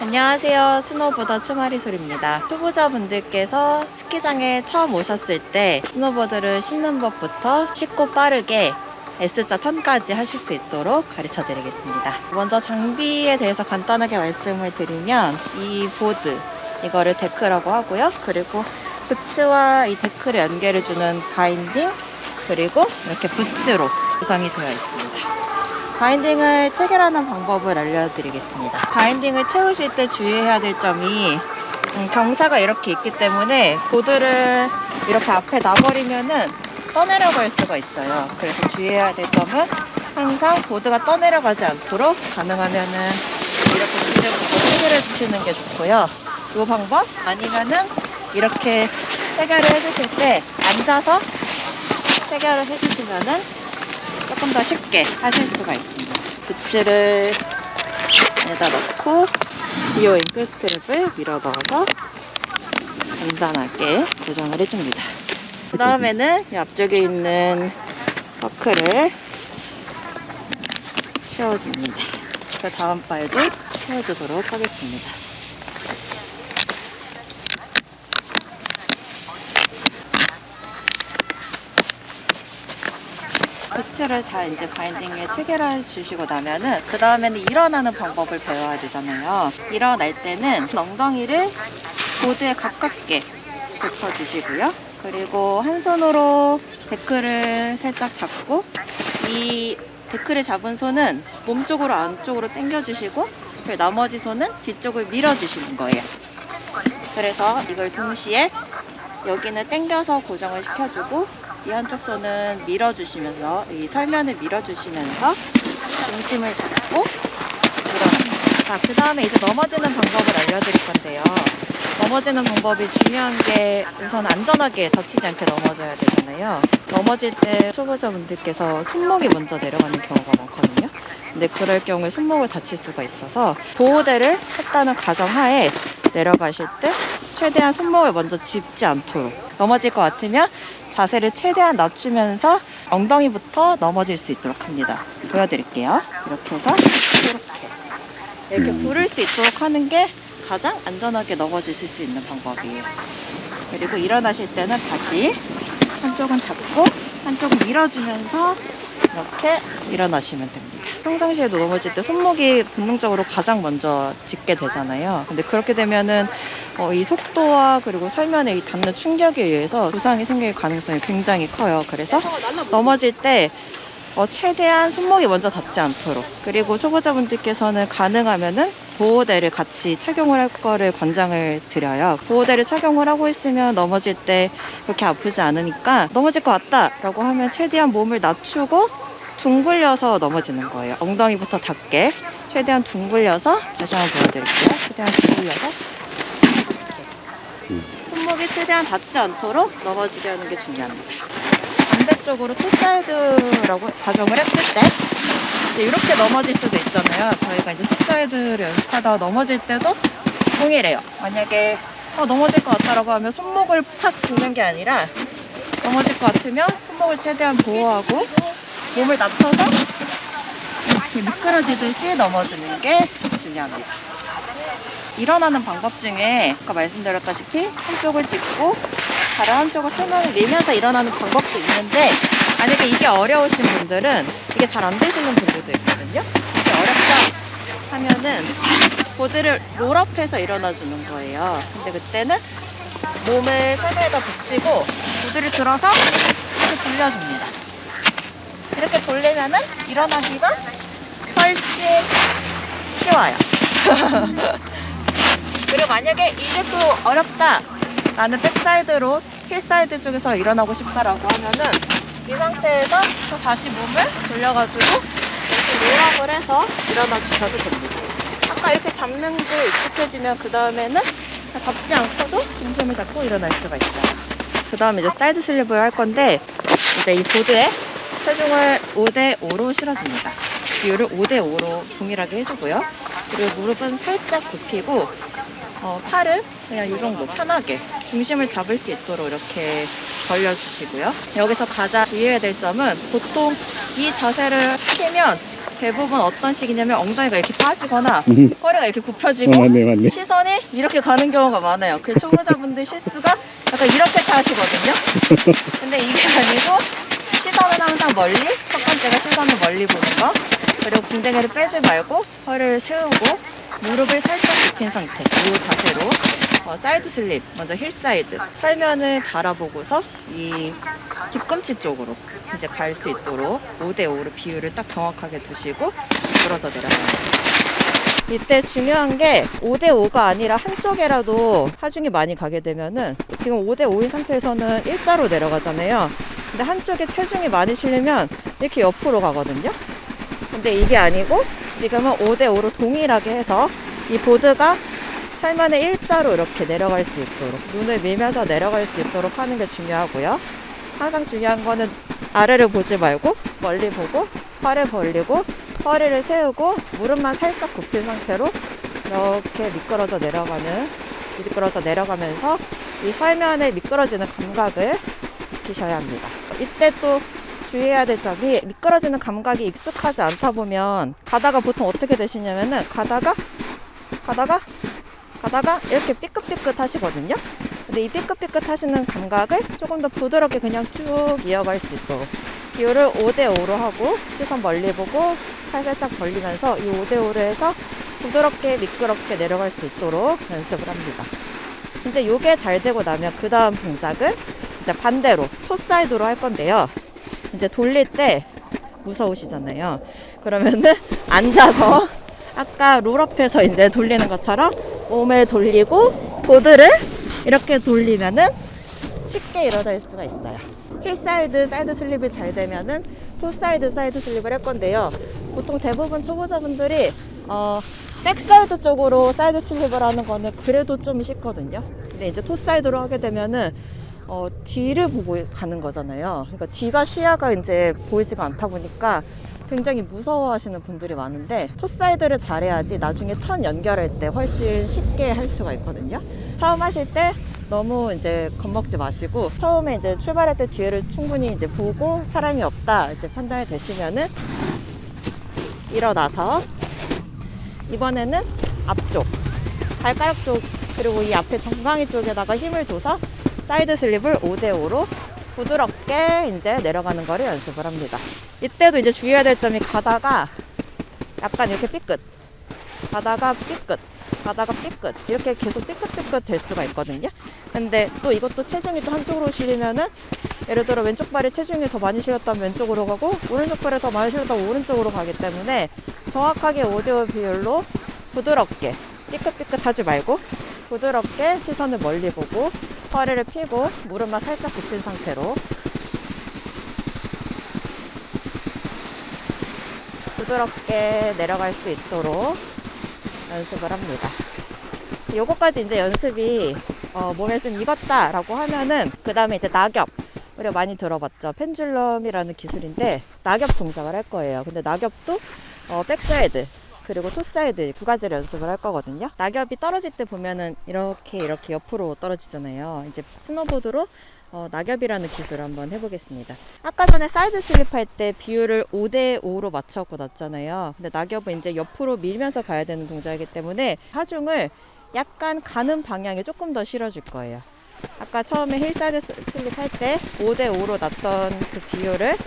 안녕하세요. 스노보더 추마리솔입니다. 초보자분들께서 스키장에 처음 오셨을 때 스노보드를 신는 법부터 쉽고 빠르게 S자 턴까지 하실 수 있도록 가르쳐 드리겠습니다. 먼저 장비에 대해서 간단하게 말씀을 드리면 이 보드, 이거를 데크라고 하고요. 그리고 부츠와 이 데크를 연결해주는 바인딩, 그리고 이렇게 부츠로 구성이 되어 있습니다. 바인딩을 체결하는 방법을 알려드리겠습니다. 바인딩을 채우실 때 주의해야 될 점이 경사가 이렇게 있기 때문에 보드를 이렇게 앞에 놔버리면은 떠내려갈 수가 있어요. 그래서 주의해야 될 점은 항상 보드가 떠내려가지 않도록 가능하면은 이렇게 보드부터 체결해 주시는 게 좋고요. 이 방법 아니면은 이렇게 체결을 해주실 때 앉아서 체결을 해주시면은 조금 더 쉽게 하실 수가 있습니다. 부츠를 여기다 넣고 비오 잉크 스트랩을 밀어 넣어서 간단하게 고정을 해줍니다. 그 다음에는 이 앞쪽에 있는 버클을 채워줍니다. 그 다음 발도 채워주도록 하겠습니다. 부츠를 다 이제 바인딩에 체결해 주시고 나면은 그 다음에는 일어나는 방법을 배워야 되잖아요. 일어날 때는 엉덩이를 보드에 가깝게 붙여주시고요. 그리고 한 손으로 데크를 살짝 잡고 이 데크를 잡은 손은 몸쪽으로 안쪽으로 당겨주시고 나머지 손은 뒤쪽을 밀어주시는 거예요. 그래서 이걸 동시에 여기는 당겨서 고정을 시켜주고 이 한쪽 손은 밀어주시면서 이 설면을 밀어주시면서 중심을 잡고 밀어줍니다. 자, 그 다음에 이제 넘어지는 방법을 알려드릴 건데요. 넘어지는 방법이 중요한 게 우선 안전하게 다치지 않게 넘어져야 되잖아요. 넘어질 때 초보자분들께서 손목이 먼저 내려가는 경우가 많거든요. 근데 그럴 경우에 손목을 다칠 수가 있어서 보호대를 했다는 가정하에 내려가실 때 최대한 손목을 먼저 짚지 않도록, 넘어질 것 같으면 자세를 최대한 낮추면서 엉덩이부터 넘어질 수 있도록 합니다. 보여드릴게요. 이렇게 해서 이렇게 부를 수 있도록 하는 게 가장 안전하게 넘어지실 수 있는 방법이에요. 그리고 일어나실 때는 다시 한쪽은 잡고 한쪽은 밀어주면서 이렇게 일어나시면 됩니다. 평상시에도 넘어질 때 손목이 본능적으로 가장 먼저 짚게 되잖아요. 근데 그렇게 되면은 이 속도와 그리고 설면에 이 닿는 충격에 의해서 부상이 생길 가능성이 굉장히 커요. 그래서 넘어질 때 최대한 손목이 먼저 닿지 않도록, 그리고 초보자분들께서는 가능하면은 보호대를 같이 착용을 할 거를 권장을 드려요. 보호대를 착용을 하고 있으면 넘어질 때 그렇게 아프지 않으니까 넘어질 것 같다 라고 하면 최대한 몸을 낮추고 둥글려서 넘어지는 거예요. 엉덩이부터 닿게 최대한 둥글려서, 다시 한번 보여드릴게요. 최대한 둥글려서 이렇게 손목이 최대한 닿지 않도록 넘어지게 하는 게 중요합니다. 반대쪽으로 토사이드라고 가정을 했을 때 이제 이렇게 넘어질 수도 있잖아요. 저희가 이제 토사이드를 연습하다가 넘어질 때도 동일해요. 만약에 넘어질 것 같다라고 하면 손목을 팍 짚는 게 아니라 넘어질 것 같으면 손목을 최대한 보호하고 몸을 낮춰서 이렇게 미끄러지듯이 넘어지는 게 중요합니다. 일어나는 방법 중에 아까 말씀드렸다시피 한쪽을 짚고 다른 한쪽을 설명을 내면서 일어나는 방법도 있는데, 만약에 이게 어려우신 분들은, 이게 잘 안 되시는 분들도 있거든요. 이게 어렵다 하면은 보드를 롤업해서 일어나 주는 거예요. 근데 그때는 몸을 설명에다 붙이고 보드를 들어서 이렇게 돌려줍니다. 이렇게 돌리면은 일어나기가 훨씬 쉬워요. 그리고 만약에 이게 또 어렵다, 나는 백사이드로 힐사이드 쪽에서 일어나고 싶다라고 하면은 이 상태에서 또 다시 몸을 돌려가지고 이렇게 롤업을 해서 일어나 주셔도 됩니다. 아까 이렇게 잡는 게 익숙해지면 그 다음에는 잡지 않고도 중심을 잡고 일어날 수가 있어요. 그 다음에 이제 사이드 슬립을 할 건데, 이제 이 보드에 체중을 5대5로 실어줍니다. 비율을 5대5로 동일하게 해주고요. 그리고 무릎은 살짝 굽히고 팔은 그냥 이 정도 편하게 중심을 잡을 수 있도록 이렇게 벌려주시고요. 여기서 가장 주의해야 될 점은, 보통 이 자세를 시키면 대부분 어떤 식이냐면 엉덩이가 이렇게 빠지거나 허리가 이렇게 굽혀지고 맞네. 시선이 이렇게 가는 경우가 많아요. 그 초보자분들 실수가 약간 이렇게 타시거든요. 근데 이게 아니고 시선은 항상 멀리, 첫 번째가 시선을 멀리 보는 거, 그리고 궁뎅이를 빼지 말고 허리를 세우고 무릎을 살짝 굽힌 상태, 이 자세로 사이드 슬립, 먼저 힐 사이드, 설면을 바라보고서 이 뒤꿈치 쪽으로 이제 갈 수 있도록 5대5로 비율을 딱 정확하게 두시고 부러져 내려갑니다. 이때 중요한 게 5대5가 아니라 한쪽에라도 하중이 많이 가게 되면은, 지금 5대5인 상태에서는 일자로 내려가잖아요. 근데 한쪽에 체중이 많이 실리면 이렇게 옆으로 가거든요. 근데 이게 아니고 지금은 5대5로 동일하게 해서 이 보드가 살만의 일자로 이렇게 내려갈 수 있도록, 눈을 밀면서 내려갈 수 있도록 하는 게 중요하고요. 항상 중요한 거는 아래를 보지 말고 멀리 보고 팔을 벌리고 허리를 세우고 무릎만 살짝 굽힌 상태로 이렇게 미끄러져 내려가면서 이 살면에 미끄러지는 감각을 익히셔야 합니다. 이때 또 주의해야 될 점이, 미끄러지는 감각이 익숙하지 않다 보면 가다가 보통 어떻게 되시냐면은 가다가 이렇게 삐끗삐끗 하시거든요. 근데 이 삐끗삐끗 하시는 감각을 조금 더 부드럽게 그냥 쭉 이어갈 수 있도록 비율을 5대5로 하고 시선 멀리 보고 팔 살짝 벌리면서 이 5대5로 해서 부드럽게 미끄럽게 내려갈 수 있도록 연습을 합니다. 이제 요게 잘 되고 나면 그 다음 동작은 이제 반대로 토사이드로 할 건데요. 이제 돌릴 때 무서우시잖아요. 그러면은 앉아서 아까 롤업해서 이제 돌리는 것처럼 몸을 돌리고 보드를 이렇게 돌리면은 쉽게 일어날 수가 있어요. 힐 사이드, 사이드 슬립이 잘 되면은 토 사이드, 사이드 슬립을 할 건데요. 보통 대부분 초보자분들이 백사이드 쪽으로 사이드 슬립을 하는 거는 그래도 좀 쉽거든요. 근데 이제 토 사이드로 하게 되면은 뒤를 보고 가는 거잖아요. 그러니까 뒤가 시야가 이제 보이지가 않다 보니까 굉장히 무서워하시는 분들이 많은데, 토사이드를 잘해야지 나중에 턴 연결할 때 훨씬 쉽게 할 수가 있거든요. 처음 하실 때 너무 이제 겁먹지 마시고, 처음에 이제 출발할 때 뒤를 충분히 이제 보고 사람이 없다 이제 판단이 되시면은 일어나서 이번에는 앞쪽 발가락 쪽 그리고 이 앞에 정강이 쪽에다가 힘을 줘서 사이드 슬립을 5대5로 부드럽게 이제 내려가는 거를 연습을 합니다. 이때도 이제 주의해야 될 점이, 가다가 약간 이렇게 삐끗, 가다가 삐끗, 가다가 삐끗, 이렇게 계속 삐끗삐끗 될 수가 있거든요. 근데 또 이것도 체중이 또 한쪽으로 실리면은, 예를 들어 왼쪽 발에 체중이 더 많이 실렸다면 왼쪽으로 가고 오른쪽 발에 더 많이 실렸다면 오른쪽으로 가기 때문에 정확하게 5대5 비율로 부드럽게, 삐끗삐끗 하지 말고 부드럽게 시선을 멀리 보고 허리를 펴고 무릎만 살짝 굽힌 상태로 부드럽게 내려갈 수 있도록 연습을 합니다. 요거까지 이제 연습이 몸에 좀 익었다 라고 하면은, 그 다음에 이제 낙엽, 우리가 많이 들어봤죠. 펜듈럼이라는 기술인데 낙엽 동작을 할 거예요. 근데 낙엽도 백사이드 그리고 토사이드 두 가지를 연습을 할 거거든요. 낙엽이 떨어질 때 보면은 이렇게 옆으로 떨어지잖아요. 이제 스노보드로 낙엽이라는 기술을 한번 해보겠습니다. 아까 전에 사이드 슬립 할 때 비율을 5대5로 맞춰갖고 놨잖아요. 근데 낙엽은 이제 옆으로 밀면서 가야 되는 동작이기 때문에 하중을 약간 가는 방향에 조금 더 실어줄 거예요. 아까 처음에 힐 사이드 슬립 할 때 5대5로 놨던 그 비율을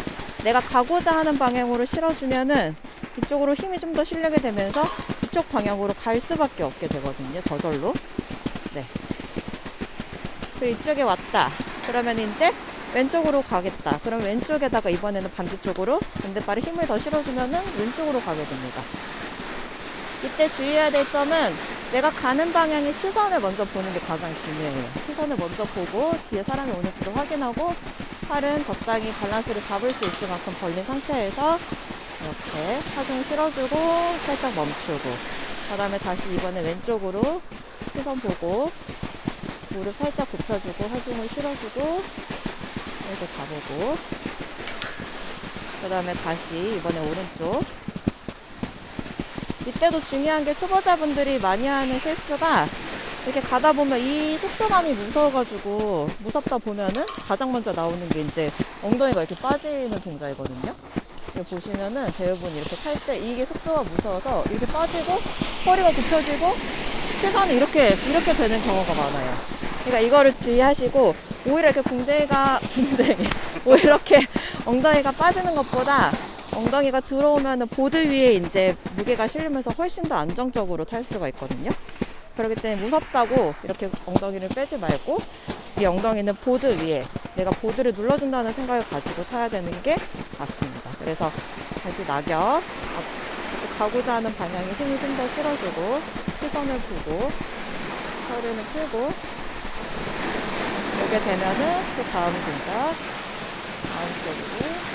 내가 가고자 하는 방향으로 실어주면은 이쪽으로 힘이 좀 더 실리게 되면서 이쪽 방향으로 갈 수밖에 없게 되거든요. 저절로. 네. 그리고 이쪽에 왔다. 그러면 이제 왼쪽으로 가겠다. 그럼 왼쪽에다가 이번에는 반대쪽으로 반대발에 힘을 더 실어주면은 왼쪽으로 가게 됩니다. 이때 주의해야 될 점은, 내가 가는 방향의 시선을 먼저 보는 게 가장 중요해요. 시선을 먼저 보고 뒤에 사람이 오는지도 확인하고, 팔은 적당히 밸런스를 잡을 수 있을 만큼 벌린 상태에서 이렇게 하중 실어주고 살짝 멈추고, 그 다음에 다시 이번에 왼쪽으로 시선 보고 무릎 살짝 굽혀주고 하중을 실어주고 이렇게 가보고, 그 다음에 다시 이번에 오른쪽. 이때도 중요한 게, 초보자분들이 많이 하는 실수가, 이렇게 가다 보면 이 속도감이 무서워가지고 무섭다 보면은 가장 먼저 나오는 게 이제 엉덩이가 이렇게 빠지는 동작이거든요. 여기 보시면은 대부분 이렇게 탈 때 이게 속도가 무서워서 이렇게 빠지고 허리가 굽혀지고 시선이 이렇게 되는 경우가 많아요. 그러니까 이거를 주의하시고 오히려 이렇게 오히려 이렇게 엉덩이가 빠지는 것보다 엉덩이가 들어오면은 보드 위에 이제 무게가 실리면서 훨씬 더 안정적으로 탈 수가 있거든요. 그렇기 때문에 무섭다고 이렇게 엉덩이를 빼지 말고 이 엉덩이는 보드 위에 내가 보드를 눌러준다는 생각을 가지고 타야 되는 게 맞습니다. 그래서 다시 낙엽 가고자 하는 방향에 힘을 좀 더 실어주고 시선을 보고 허리는 펴고 이렇게 되면은 또 다음 동작 안쪽으로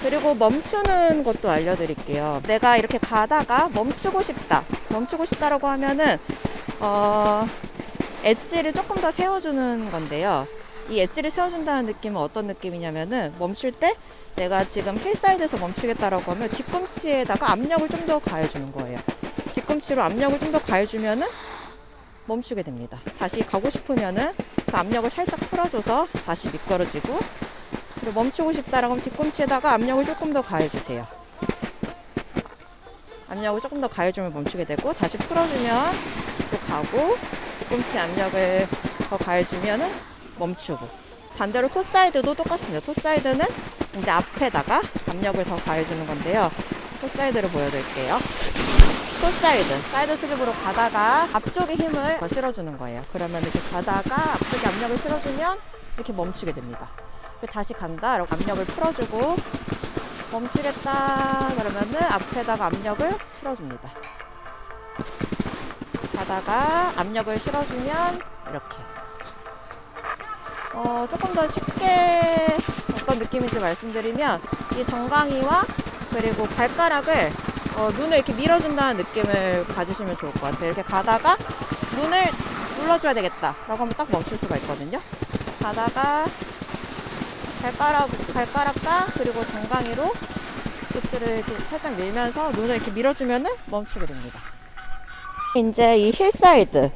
그리고 멈추는 것도 알려드릴게요. 내가 이렇게 가다가 멈추고 싶다라고 하면은 엣지를 조금 더 세워주는 건데요. 이 엣지를 세워준다는 느낌은 어떤 느낌이냐면은 멈출 때 내가 지금 힐사이드에서 멈추겠다라고 하면 뒤꿈치에다가 압력을 좀 더 가해주는 거예요. 뒤꿈치로 압력을 좀 더 가해주면은 멈추게 됩니다. 다시 가고 싶으면은 그 압력을 살짝 풀어줘서 다시 미끄러지고 그리고 멈추고 싶다라고 하면 뒤꿈치에다가 압력을 조금 더 가해주세요. 압력을 조금 더 가해주면 멈추게 되고 다시 풀어주면 또 가고 뒤꿈치 압력을 더 가해주면은 멈추고 반대로 토사이드도 똑같습니다. 토사이드는 이제 앞에다가 압력을 더 가해주는 건데요. 토사이드를 보여드릴게요. 토사이드, 사이드 슬립으로 가다가 앞쪽에 힘을 더 실어주는 거예요. 그러면 이렇게 가다가 앞쪽에 압력을 실어주면 이렇게 멈추게 됩니다. 다시 간다, 이렇게 압력을 풀어주고 멈추겠다 그러면은 앞에다가 압력을 실어줍니다. 가다가 압력을 실어주면 이렇게 조금 더 쉽게 어떤 느낌인지 말씀드리면 이 정강이와 그리고 발가락을 눈을 이렇게 밀어준다는 느낌을 가지시면 좋을 것 같아요. 이렇게 가다가 눈을 눌러줘야 되겠다 라고 하면 딱 멈출 수가 있거든요. 가다가 발가락과 그리고 정강이로 깁스를 이렇게 살짝 밀면서 눈을 이렇게 밀어주면은 멈추게 됩니다. 이제 이 힐사이드,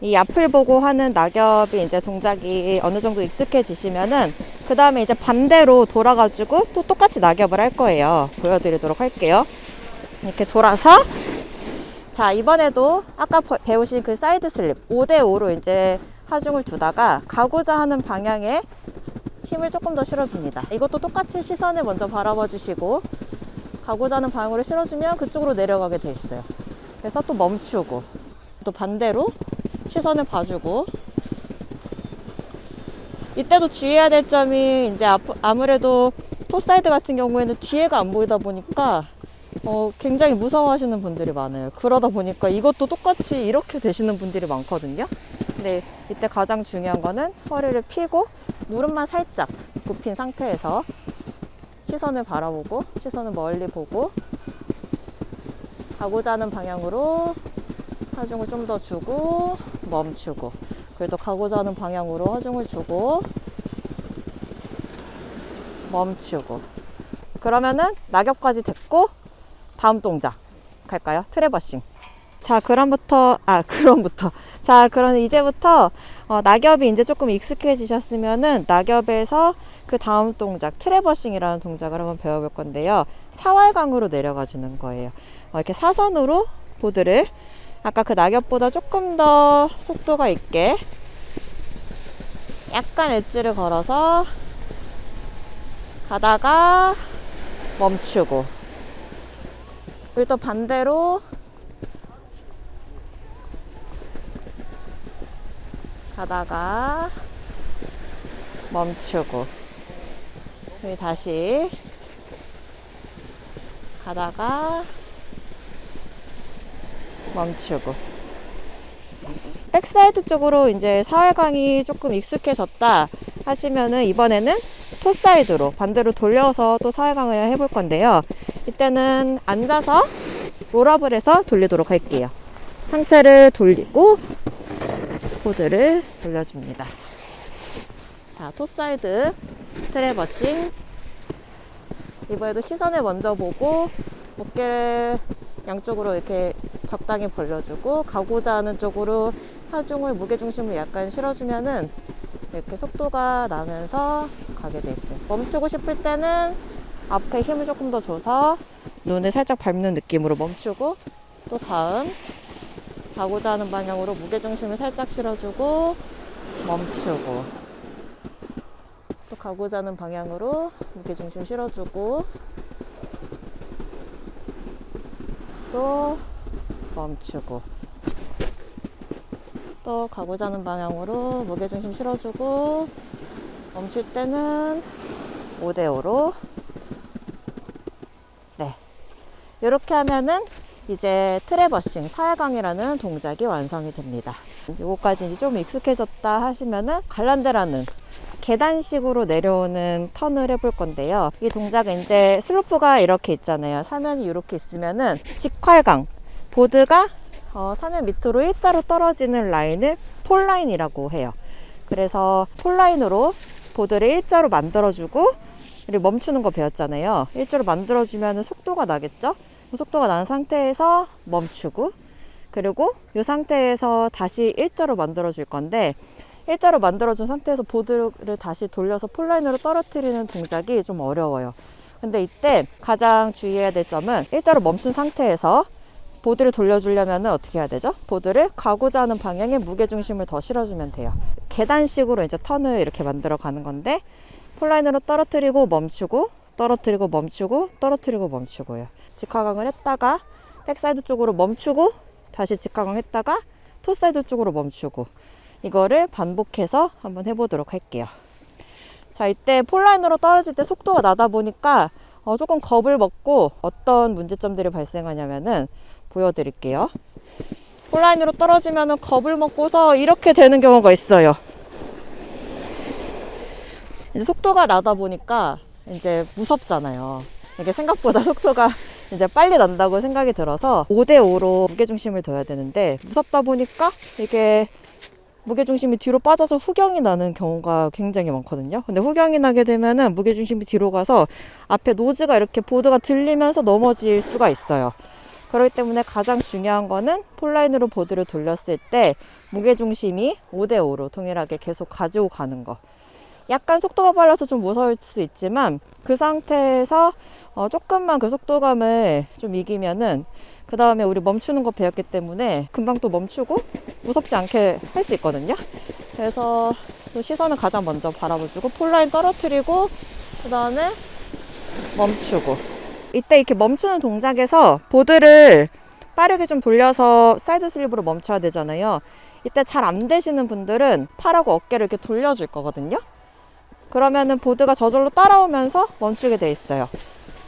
이 앞을 보고 하는 낙엽이 이제 동작이 어느 정도 익숙해지시면은 그 다음에 이제 반대로 돌아가지고 또 똑같이 낙엽을 할 거예요. 보여드리도록 할게요. 이렇게 돌아서 자 이번에도 아까 배우신 그 사이드 슬립 5대5로 이제 하중을 두다가 가고자 하는 방향에 힘을 조금 더 실어줍니다. 이것도 똑같이 시선을 먼저 바라봐 주시고 가고자 하는 방향으로 실어주면 그쪽으로 내려가게 돼 있어요. 그래서 또 멈추고 또 반대로 시선을 봐주고 이때도 주의해야 될 점이 이제 아무래도 토사이드 같은 경우에는 뒤에가 안 보이다 보니까 굉장히 무서워하시는 분들이 많아요. 그러다 보니까 이것도 똑같이 이렇게 되시는 분들이 많거든요. 근데 이때 가장 중요한 거는 허리를 펴고 무릎만 살짝 굽힌 상태에서 시선을 바라보고 시선을 멀리 보고 가고자 하는 방향으로 하중을 좀 더 주고 멈추고 그래도 가고자 하는 방향으로 하중을 주고 멈추고 그러면은 낙엽까지 됐고 다음 동작 갈까요? 트래버싱. 자, 그럼 이제부터 낙엽이 이제 조금 익숙해지셨으면은 낙엽에서 그 다음 동작 트래버싱이라는 동작을 한번 배워볼 건데요. 사활강으로 내려가 주는 거예요. 이렇게 사선으로 보드를 아까 그 낙엽보다 조금 더 속도가 있게 약간 엣지를 걸어서 가다가 멈추고 그리고 또 반대로 가다가 멈추고 그리고 다시 가다가 멈추고 백사이드 쪽으로 이제 사활강이 조금 익숙해졌다 하시면은 이번에는 토사이드로 반대로 돌려서 또 사활강을 해볼 건데요. 이때는 앉아서 롤업을 해서 돌리도록 할게요. 상체를 돌리고 보드를 돌려줍니다. 자, 토사이드 트래버싱. 이번에도 시선을 먼저 보고 어깨를 양쪽으로 이렇게 적당히 벌려주고 가고자 하는 쪽으로 하중을 무게중심을 약간 실어주면은 이렇게 속도가 나면서 가게 돼 있어요. 멈추고 싶을 때는 앞에 힘을 조금 더 줘서 눈을 살짝 밟는 느낌으로 멈추고, 또 다음 가고자 하는 방향으로 무게중심을 살짝 실어주고 멈추고, 또 가고자 하는 방향으로 무게중심 실어주고 또 멈추고, 또 가고자 하는 방향으로 무게중심 실어주고 멈출 때는 5대5로. 네, 이렇게 하면은 이제 트래버싱, 사야강이라는 동작이 완성이 됩니다. 요거까지 이제 좀 익숙해졌다 하시면은 갈란데라는 계단식으로 내려오는 턴을 해볼 건데요. 이 동작은 이제 슬로프가 이렇게 있잖아요. 사면이 이렇게 있으면은 직활강, 보드가 사면 밑으로 일자로 떨어지는 라인을 폴라인이라고 해요. 그래서 폴라인으로 보드를 일자로 만들어주고, 그리고 멈추는 거 배웠잖아요. 일자로 만들어주면 속도가 나겠죠? 속도가 난 상태에서 멈추고, 그리고 이 상태에서 다시 일자로 만들어 줄 건데, 일자로 만들어준 상태에서 보드를 다시 돌려서 폴라인으로 떨어뜨리는 동작이 좀 어려워요. 근데 이때 가장 주의해야 될 점은, 일자로 멈춘 상태에서 보드를 돌려주려면 어떻게 해야 되죠? 보드를 가고자 하는 방향에 무게중심을 더 실어주면 돼요. 계단식으로 이제 턴을 이렇게 만들어 가는 건데, 폴라인으로 떨어뜨리고 멈추고, 떨어뜨리고 멈추고, 떨어뜨리고 멈추고요. 직화강을 했다가 백사이드 쪽으로 멈추고, 다시 직화강 했다가 토사이드 쪽으로 멈추고, 이거를 반복해서 한번 해보도록 할게요. 자, 이때 폴라인으로 떨어질 때 속도가 나다 보니까 조금 겁을 먹고 어떤 문제점들이 발생하냐면은 보여드릴게요. 폴라인으로 떨어지면은 겁을 먹고서 이렇게 되는 경우가 있어요. 이제 속도가 나다 보니까 이제 무섭잖아요. 이게 생각보다 속도가 이제 빨리 난다고 생각이 들어서 5대5로 무게중심을 둬야 되는데, 무섭다 보니까 이게 무게중심이 뒤로 빠져서 후경이 나는 경우가 굉장히 많거든요. 근데 후경이 나게 되면은 무게중심이 뒤로 가서 앞에 노즈가 이렇게 보드가 들리면서 넘어질 수가 있어요. 그렇기 때문에 가장 중요한 거는 폴라인으로 보드를 돌렸을 때 무게중심이 5대5로 동일하게 계속 가지고 가는 거. 약간 속도가 빨라서 좀 무서울 수 있지만, 그 상태에서 조금만 그 속도감을 좀 이기면은 그 다음에 우리 멈추는 거 배웠기 때문에 금방 또 멈추고 무섭지 않게 할 수 있거든요. 그래서 시선을 가장 먼저 바라보주고 폴라인 떨어뜨리고 그 다음에 멈추고, 이때 이렇게 멈추는 동작에서 보드를 빠르게 좀 돌려서 사이드 슬립으로 멈춰야 되잖아요. 이때 잘 안 되시는 분들은 팔하고 어깨를 이렇게 돌려줄 거거든요. 그러면은 보드가 저절로 따라오면서 멈추게 돼 있어요.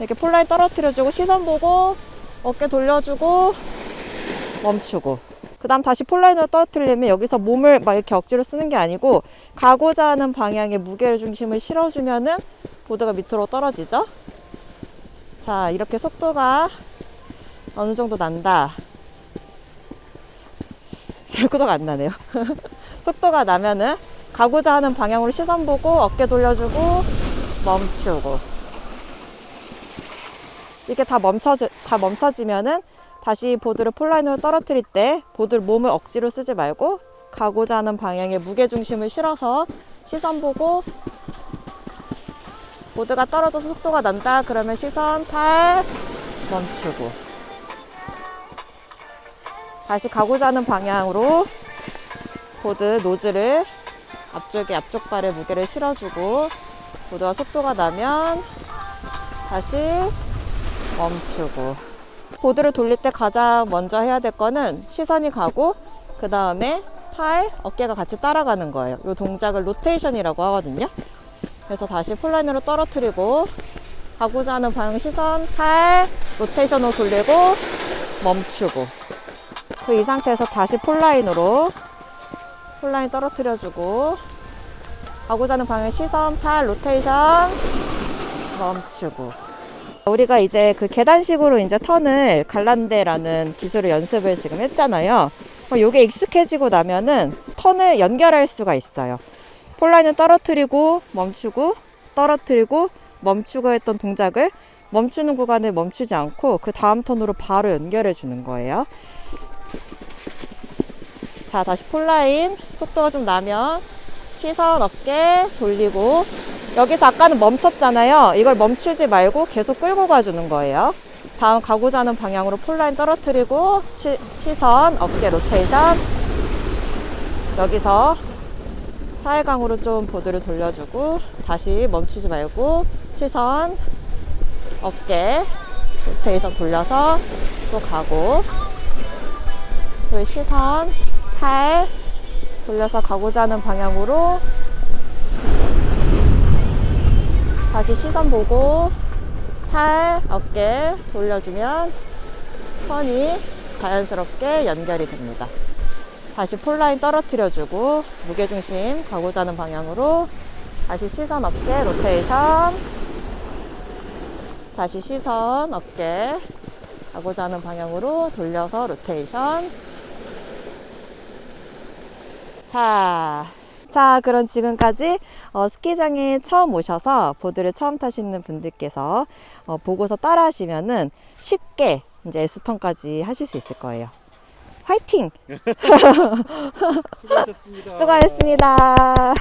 이렇게 폴라인 떨어뜨려주고 시선 보고 어깨 돌려주고 멈추고, 그 다음 다시 폴라인으로 떨어뜨리려면 여기서 몸을 막 이렇게 억지로 쓰는 게 아니고 가고자 하는 방향에 무게를 중심을 실어주면은 보드가 밑으로 떨어지죠. 자, 이렇게 속도가 어느 정도 난다. 속도가 안 나네요. 속도가 나면은 가고자 하는 방향으로 시선 보고 어깨 돌려주고 멈추고, 이게 다 멈춰지면은 다시 보드를 폴라인으로 떨어뜨릴 때 보드 몸을 억지로 쓰지 말고 가고자 하는 방향에 무게중심을 실어서 시선 보고, 보드가 떨어져서 속도가 난다 그러면 시선, 팔, 멈추고, 다시 가고자 하는 방향으로 보드 노즐을 앞쪽 발에 무게를 실어주고, 보드가 속도가 나면 다시 멈추고. 보드를 돌릴 때 가장 먼저 해야 될 거는 시선이 가고 그 다음에 팔, 어깨가 같이 따라가는 거예요. 이 동작을 로테이션이라고 하거든요. 그래서 다시 폴라인으로 떨어뜨리고 가고자 하는 방향 시선, 팔, 로테이션으로 돌리고 멈추고, 그 이 상태에서 다시 폴라인 떨어뜨려주고 가고자 하는 방향 시선, 팔, 로테이션, 멈추고. 우리가 이제 그 계단식으로 이제 턴을 갈란데라는 기술을 연습을 지금 했잖아요. 요게 익숙해지고 나면은 턴을 연결할 수가 있어요. 폴라인을 떨어뜨리고 멈추고 떨어뜨리고 멈추고 했던 동작을 멈추는 구간에 멈추지 않고 그 다음 턴으로 바로 연결해 주는 거예요. 자, 다시 폴라인 속도가 좀 나면 시선 어깨 돌리고 여기서 아까는 멈췄잖아요. 이걸 멈추지 말고 계속 끌고 가주는 거예요. 다음 가고자 하는 방향으로 폴라인 떨어뜨리고 시선, 어깨 로테이션. 여기서 사회강으로 좀 보드를 돌려주고 다시 멈추지 말고 시선, 어깨 로테이션 돌려서 또 가고 또 시선, 팔 돌려서 가고자 하는 방향으로 다시 시선 보고 팔, 어깨 돌려주면 턴이 자연스럽게 연결이 됩니다. 다시 폴라인 떨어뜨려주고 무게중심 가고자 하는 방향으로 다시 시선, 어깨 로테이션 다시 시선, 어깨 가고자 하는 방향으로 돌려서 로테이션. 자, 그럼 지금까지 스키장에 처음 오셔서 보드를 처음 타시는 분들께서 보고서 따라 하시면은 쉽게 이제 S턴까지 하실 수 있을 거예요. 화이팅! 수고하셨습니다. 수고하셨습니다.